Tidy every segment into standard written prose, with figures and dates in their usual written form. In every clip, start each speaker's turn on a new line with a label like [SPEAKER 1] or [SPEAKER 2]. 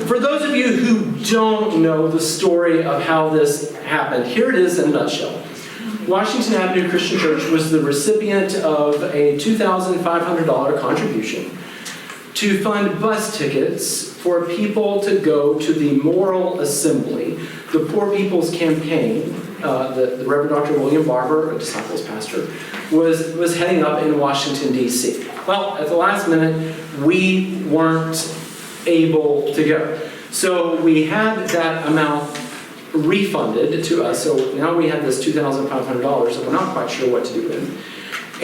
[SPEAKER 1] For those of you who don't know the story of how this happened, here it is in a nutshell. Washington Avenue Christian Church was the recipient of a $2,500 contribution to fund bus tickets for people to go to the Moral Assembly, the Poor People's Campaign. The Reverend Dr. William Barber, a Disciples pastor, was heading up in Washington, D.C. Well, at the last minute, we weren't able to go. So we had that amount refunded to us. So now we have this $2,500 that we're not quite sure what to do with.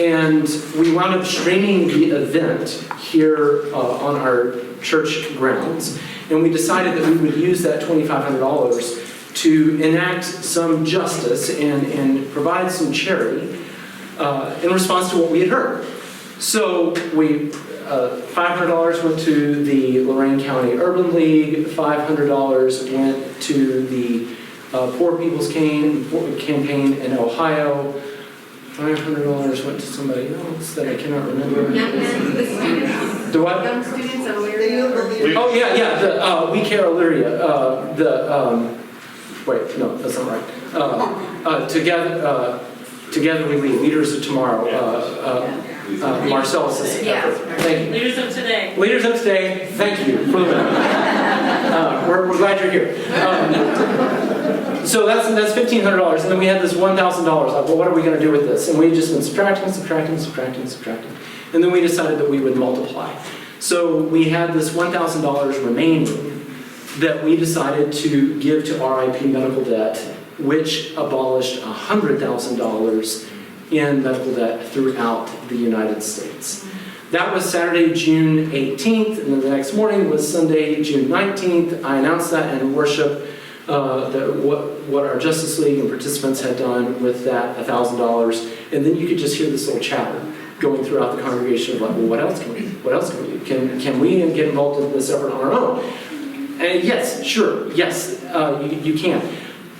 [SPEAKER 1] And we wound up streaming the event here on our church grounds. And we decided that we would use that $2,500 to enact some justice and provide some charity in response to what we had heard. So we $500 went to the Lorain County Urban League, $500 went to the Poor People's Campaign in Ohio, $500 went to somebody else that I cannot remember. The what?
[SPEAKER 2] Young students at Elyria.
[SPEAKER 1] Oh yeah, We Care Elyria. Wait, no, that's not right. Together We Lead, Leaders of Tomorrow. Marcellus' effort. Thank you.
[SPEAKER 3] Leaders of Today.
[SPEAKER 1] Leaders of Today, thank you for that. We're glad you're here. So that's $1,500, and then we had this $1,000. Like, well, what are we going to do with this? And we had just been subtracting. And then we decided that we would multiply. So we had this $1,000 remaining that we decided to give to RIP medical debt, which abolished $100,000 in medical debt throughout the United States. That was Saturday, June 18th, and then the next morning was Sunday, June 19th. I announced that in worship, what our Justice League and participants had done with that $1,000, and then you could just hear this little chatter going throughout the congregation of like, well, what else can we do? What else can we do? Can we get involved in this effort on our own? And yes, sure, yes, you can.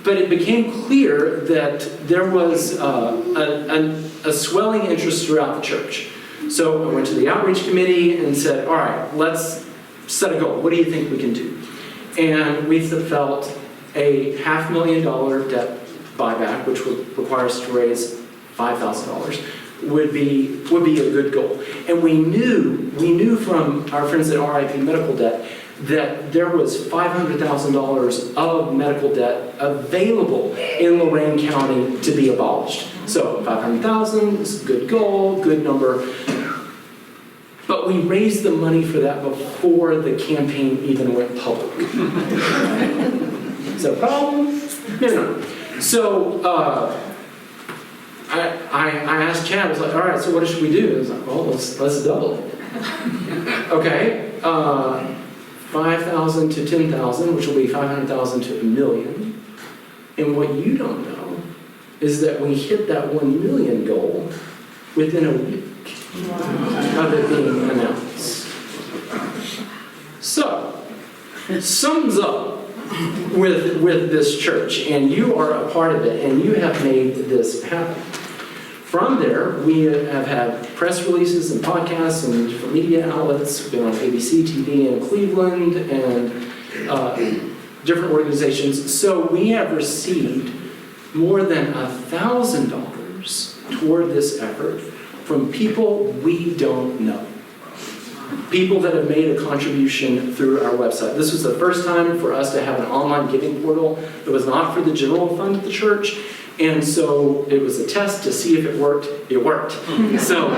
[SPEAKER 1] But it became clear that there was a swelling interest throughout the church. So I went to the outreach committee and said, all right, let's set a goal. What do you think we can do? And we felt a $500,000 debt buyback, which would require us to raise $5,000, would be a good goal. And we knew from our friends at RIP Medical Debt that there was $500,000 of medical debt available in Lorain County to be abolished. So $500,000 is a good goal, good number. But we raised the money for that before the campaign even went public. Is that a problem? No. So I asked Chad, I was like, all right, so what should we do? He was like, well, let's double it. Okay. 5,000 to 10,000, which will be 500,000 to $1 million. And what you don't know is that we hit that 1 million goal within a week of it being announced. So, sums up with this church, and you are a part of it, and you have made this happen. From there, we have had press releases and podcasts and different media outlets. We've been on ABC TV in Cleveland and different organizations. So we have received more than $1,000 toward this effort from people we don't know. People that have made a contribution through our website. This was the first time for us to have an online giving portal that was not for the general fund of the church. And so it was a test to see if it worked. It worked. So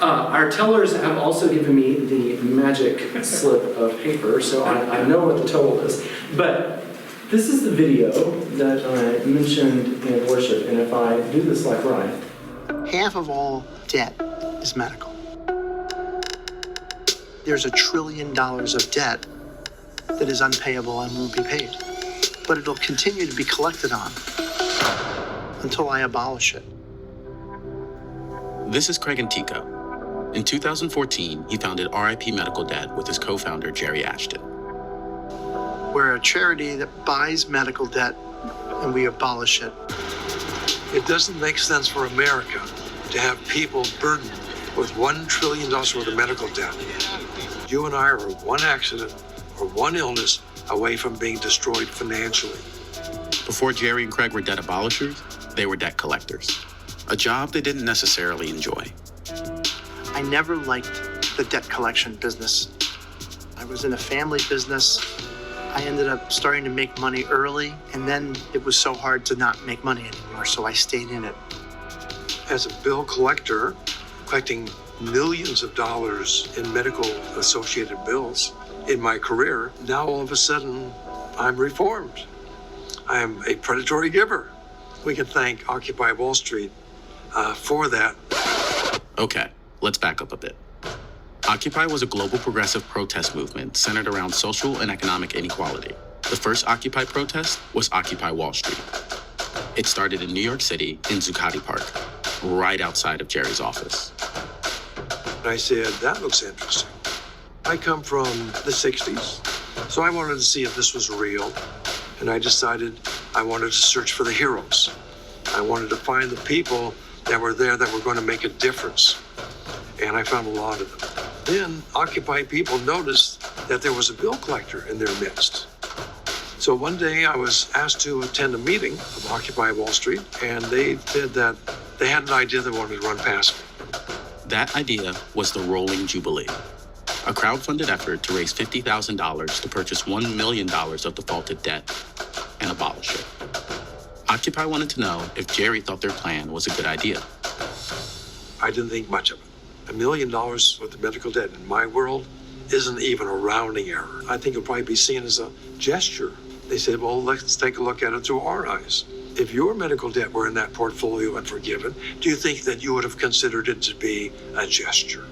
[SPEAKER 1] our tellers have also given me the magic slip of paper, so I know what the total is. But this is the video that I mentioned in worship, and if I do this like right.
[SPEAKER 4] Half of all debt is medical. There's $1 trillion of debt that is unpayable and won't be paid. But it'll continue to be collected on until I abolish it.
[SPEAKER 5] This is Craig Antico. In 2014, he founded RIP Medical Debt with his co-founder, Jerry Ashton.
[SPEAKER 4] We're a charity that buys medical debt and we abolish it.
[SPEAKER 6] It doesn't make sense for America to have people burdened with $1 trillion worth of medical debt. You and I are one accident or one illness away from being destroyed financially.
[SPEAKER 5] Before Jerry and Craig were debt abolishers, they were debt collectors, a job they didn't necessarily enjoy.
[SPEAKER 4] I never liked the debt collection business. I was in a family business. I ended up starting to make money early, and then it was so hard to not make money anymore, so I stayed in it.
[SPEAKER 6] As a bill collector, collecting millions of dollars in medical associated bills in my career, now all of a sudden I'm reformed. I am a predatory giver. We can thank Occupy Wall Street for that.
[SPEAKER 5] Okay, let's back up a bit. Occupy was a global progressive protest movement centered around social and economic inequality. The first Occupy protest was Occupy Wall Street. It started in New York City in Zuccotti Park, right outside of Jerry's office.
[SPEAKER 6] I said, that looks interesting. I come from the 60s, so I wanted to see if this was real. And I decided I wanted to search for the heroes. I wanted to find the people that were there that were going to make a difference. And I found a lot of them. Then Occupy people noticed that there was a bill collector in their midst. So one day I was asked to attend a meeting of Occupy Wall Street, and they said that they had an idea they wanted to run past me.
[SPEAKER 5] That idea was the Rolling Jubilee, a crowdfunded effort to raise $50,000 to purchase $1 million of defaulted debt and abolish it. Occupy wanted to know if Jerry thought their plan was a good idea.
[SPEAKER 6] I didn't think much of it. $1 million worth of medical debt in my world isn't even a rounding error. I think it'll probably be seen as a gesture. They said, well, let's take a look at it through our eyes. If your medical debt were in that portfolio and forgiven, do you think that you would have considered it to be a gesture?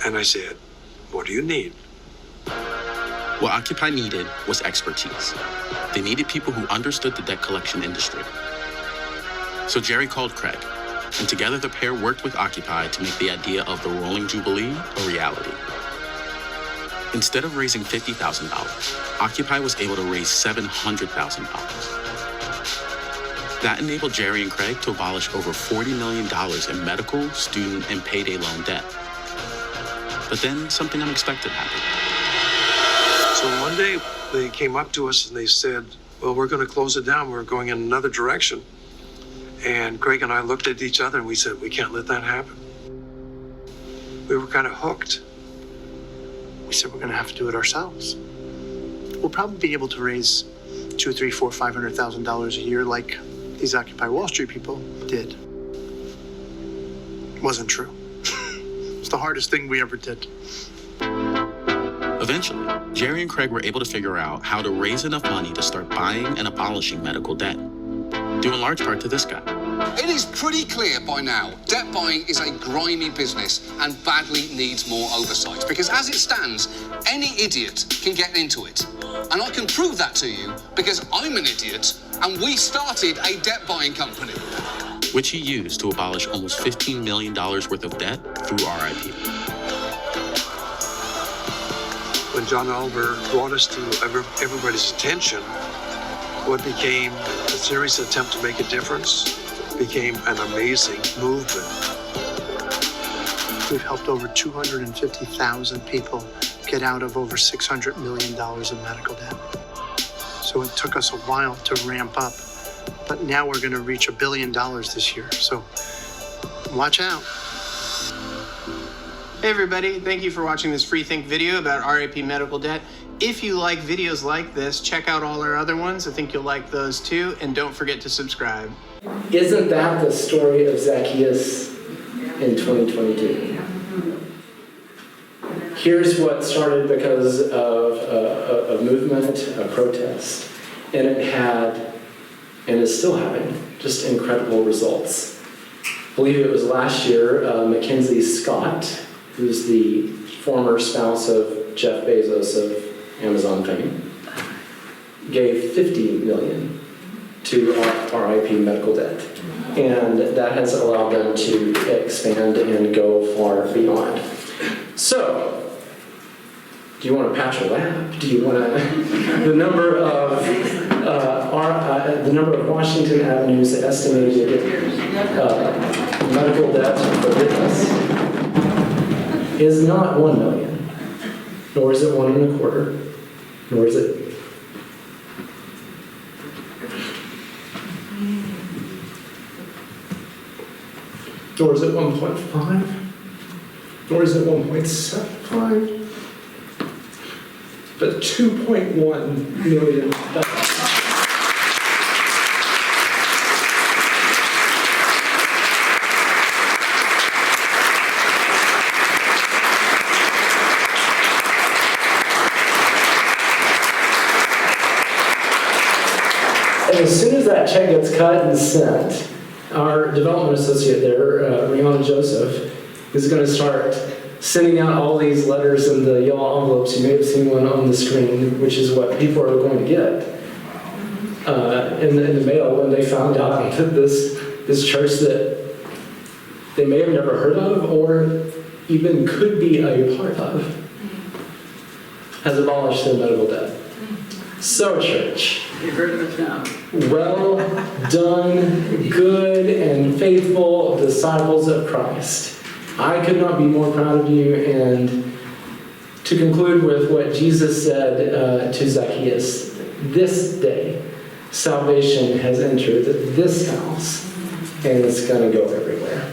[SPEAKER 6] And I said, what do you need?
[SPEAKER 5] What Occupy needed was expertise. They needed people who understood the debt collection industry. So Jerry called Craig, and together the pair worked with Occupy to make the idea of the Rolling Jubilee a reality. Instead of raising $50,000, Occupy was able to raise $700,000. That enabled Jerry and Craig to abolish over $40 million in medical, student, and payday loan debt. But then something unexpected happened.
[SPEAKER 6] So one day they came up to us and they said, well, we're going to close it down. We're going in another direction. And Craig and I looked at each other and we said, we can't let that happen. We were kind of hooked.
[SPEAKER 4] We said we're going to have to do it ourselves. We'll probably be able to raise $200,000, $300,000, $400,000, $500,000 a year like these Occupy Wall Street people did. Wasn't true. It's the hardest thing we ever did.
[SPEAKER 5] Eventually, Jerry and Craig were able to figure out how to raise enough money to start buying and abolishing medical debt, due in large part to this guy.
[SPEAKER 3] It is pretty clear by now, debt buying is a grimy business and badly needs more oversight. Because as it stands, any idiot can get into it. And I can prove that to you because I'm an idiot and we started a debt buying company.
[SPEAKER 5] Which he used to abolish almost $15 million worth of debt through RIP.
[SPEAKER 6] When John Oliver brought us to everybody's attention, what became a serious attempt to make a difference became an amazing movement.
[SPEAKER 4] We've helped over 250,000 people get out of over $600 million of medical debt. So it took us a while to ramp up, but now we're going to reach $1 billion this year. So watch out.
[SPEAKER 7] Hey everybody, thank you for watching this free think video about RIP medical debt. If you like videos like this, check out all our other ones. I think you'll like those too, and don't forget to subscribe.
[SPEAKER 1] Isn't that the story of Zacchaeus in 2022? Here's what started because of a movement, a protest, and it had, and is still having, just incredible results. I believe it was last year, Mackenzie Scott, who's the former spouse of Jeff Bezos of Amazon fame, gave $50 million to RIP medical debt. And that has allowed them to expand and go far beyond. So, do you want to patch a lab? Do you want to, the number of Washington Avenue's estimated medical debt forgiveness is not 1 million. nor is it 1 1/4, nor is it nor is it 1.5, nor is it 1.75, but $2.1 million. And as soon as that check gets cut and sent, our development associate there, Rihanna Joseph, is going to start sending out all these letters in the yellow envelopes. You may have seen one on the screen, which is what people are going to get in the mail when they found out that this church that they may have never heard of or even could be a part of has abolished their medical debt. So, church,
[SPEAKER 8] You heard of it now.
[SPEAKER 1] well done, good and faithful disciples of Christ. I could not be more proud of you. And to conclude with what Jesus said to Zacchaeus, this day salvation has entered this house, and it's going to go everywhere.